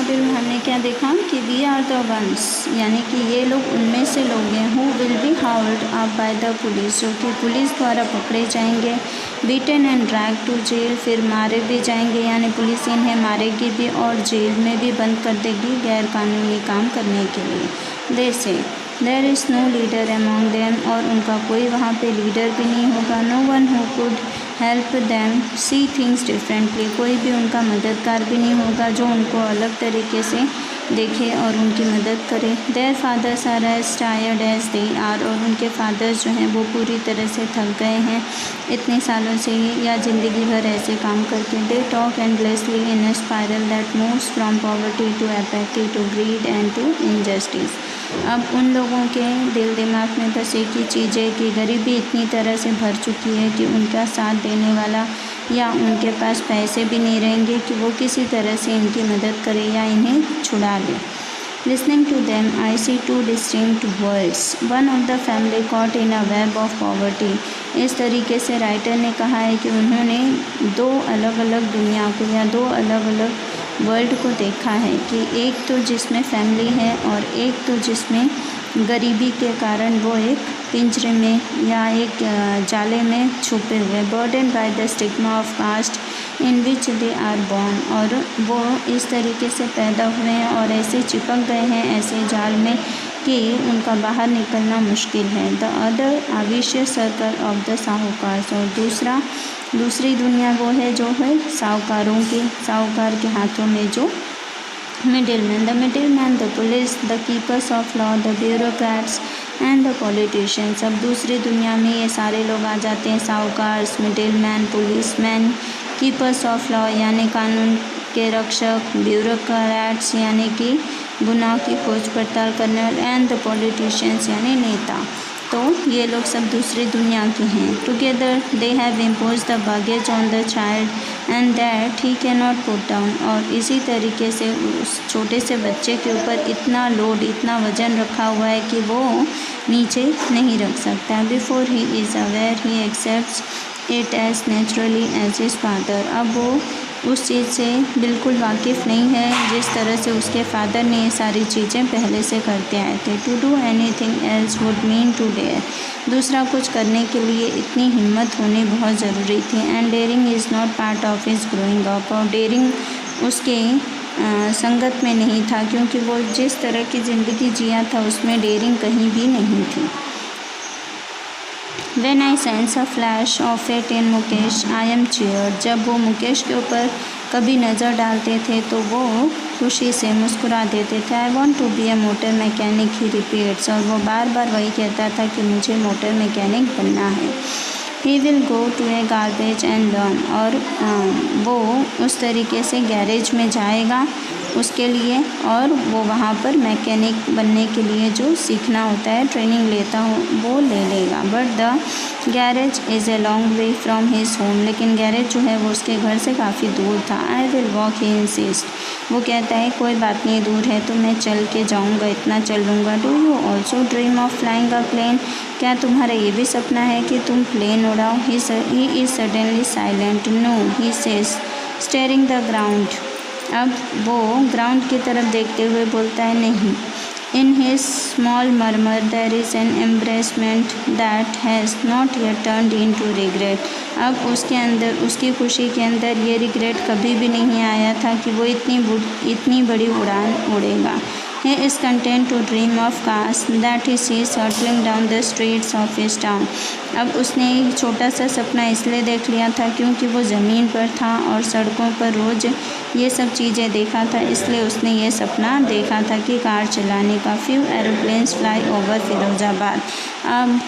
Module में हमने क्या देखा कि वी आर द वंस, यानी कि ये लोग उनमें से लोग हैं who will be hauled up by the police, जो कि पुलिस द्वारा पकड़े जाएंगे, beaten and drag to jail, फिर मारे भी जाएंगे, यानी पुलिस इन्हें मारेगी भी और जेल में भी बंद कर देगी गैर कानूनी काम करने के लिए। They say there is no leader among them, और उनका कोई वहाँ पे लीडर भी नहीं होगा। No one who could help them see things differently, कोई भी उनका मददगार भी नहीं होगा जो उनको अलग तरीके से देखे और उनकी मदद करे। Their fathers are as tired as they are, और उनके फादर्स जो हैं वो पूरी तरह से थक गए हैं इतने सालों से ही या ज़िंदगी भर ऐसे काम करके। They talk endlessly in a spiral that moves from poverty to apathy to greed and to injustice. अब उन लोगों के दिल दिमाग में बस एक ही चीज़ है कि गरीबी इतनी तरह से भर चुकी है कि उनका साथ देने वाला या उनके पास पैसे भी नहीं रहेंगे कि वो किसी तरह से इनकी मदद करे या इन्हें छुड़ा ले। Listening to them I see two distinct worlds, one of the family caught in a web of poverty. इस तरीके से राइटर ने कहा है कि उन्होंने दो अलग अलग दुनिया को या दो अलग अलग वर्ल्ड को देखा है, कि एक तो जिसमें फैमिली है और एक तो जिसमें गरीबी के कारण वो एक पिंजरे में या एक जाले में छुपे हुए, burden by the stigma of caste in which they are born, और वो इस तरीके से पैदा हुए हैं और ऐसे चिपक गए हैं ऐसे जाल में कि उनका बाहर निकलना मुश्किल है। The other vicious circle of the sahukar, और दूसरी दुनिया वो है जो है साहूकार के हाथों में जो middlemen, the middleman, the police, the keepers of law, the bureaucrats and the politicians। अब दूसरी दुनिया में ये सारे लोग आ जाते हैं, साहूकार, middleman, policeman, keepers of law यानी कानून के रक्षक, ब्यूरोक्रेट्स यानी कि गुनाह की खोज पड़ताल करने वाले, एंड द पॉलिटिशियंस यानी नेता। तो ये लोग सब दूसरी दुनिया के हैं। Together they have impose the baggage on the child and that he can not put down, और इसी तरीके से उस छोटे से बच्चे के ऊपर इतना लोड, इतना वज़न रखा हुआ है कि वो नीचे नहीं रख सकता। Before he is aware he accepts it as naturally as his father. अब वो उस चीज़ से बिल्कुल वाकिफ़ नहीं है जिस तरह से उसके फादर ने ये सारी चीज़ें पहले से करते आए थे। To do anything else would mean to dare, दूसरा कुछ करने के लिए इतनी हिम्मत होनी बहुत ज़रूरी थी। And daring is not part of his growing up, और डेयरिंग उसके संगत में नहीं था क्योंकि वो जिस तरह की ज़िंदगी जिया था उसमें डेयरिंग कहीं भी नहीं थी। When I sense a flash of it in Mukesh I am cheered, जब वो मुकेश के ऊपर कभी नज़र डालते थे तो वो खुशी से मुस्कुरा देते थे। I want to be a motor mechanic he repeats, और वो बार बार वही कहता था कि मुझे मोटर मैकेनिक बनना है। He will go to a garbage and learn, और वो उस तरीके से गैरेज में जाएगा उसके लिए और वो वहाँ पर मैकेनिक बनने के लिए जो सीखना होता है, ट्रेनिंग लेता हो वो ले लेगा। But the garage is a long way from his home, लेकिन गैरेज जो है वो उसके घर से काफ़ी दूर था। I will walk he insist, वो कहता है कोई बात नहीं, दूर है तो मैं चल के जाऊँगा, इतना चल लूँगा। Do you also dream of flying a plane, क्या तुम्हारा ये भी सपना है कि तुम प्लेन उड़ाओ? He is suddenly silent. No he says staring the ground, अब वो ग्राउंड की तरफ देखते हुए बोलता है नहीं। In his small murmur there is an embarrassment that has not yet turned into regret, अब उसके अंदर, उसकी खुशी के अंदर ये रिग्रेट कभी भी नहीं आया था कि वो इतनी बड़ी उड़ान उड़ेगा। He is content to dream of cars that he sees hurtling down the streets of his town, अब उसने एक छोटा सा सपना इसलिए देख लिया था क्योंकि वो ज़मीन पर था और सड़कों पर रोज़ ये सब चीज़ें देखा था, इसलिए उसने ये सपना देखा था कि कार चलाने का। Few aeroplanes fly over Firozabad, अब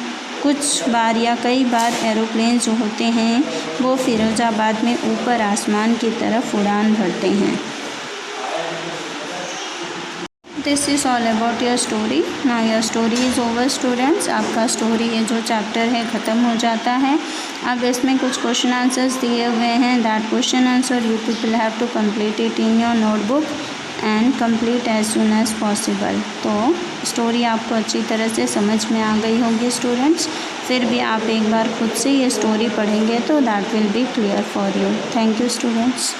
कुछ बार या कई बार एरोप्लेन जो होते हैं वो फिरोज़ाबाद में ऊपर आसमान की तरफ उड़ान भरते हैं। This is all about your story. ना your story is over students, आपका स्टोरी ये जो चैप्टर है ख़त्म हो जाता है। अब इसमें कुछ क्वेश्चन आंसर्स दिए हुए हैं, that question answer you people have to complete it in your notebook and complete as soon as possible. तो स्टोरी आपको अच्छी तरह से समझ में आ गई होगी स्टूडेंट्स, फिर भी आप एक बार खुद से ये स्टोरी पढ़ेंगे तो that will be clear for you. Thank you students.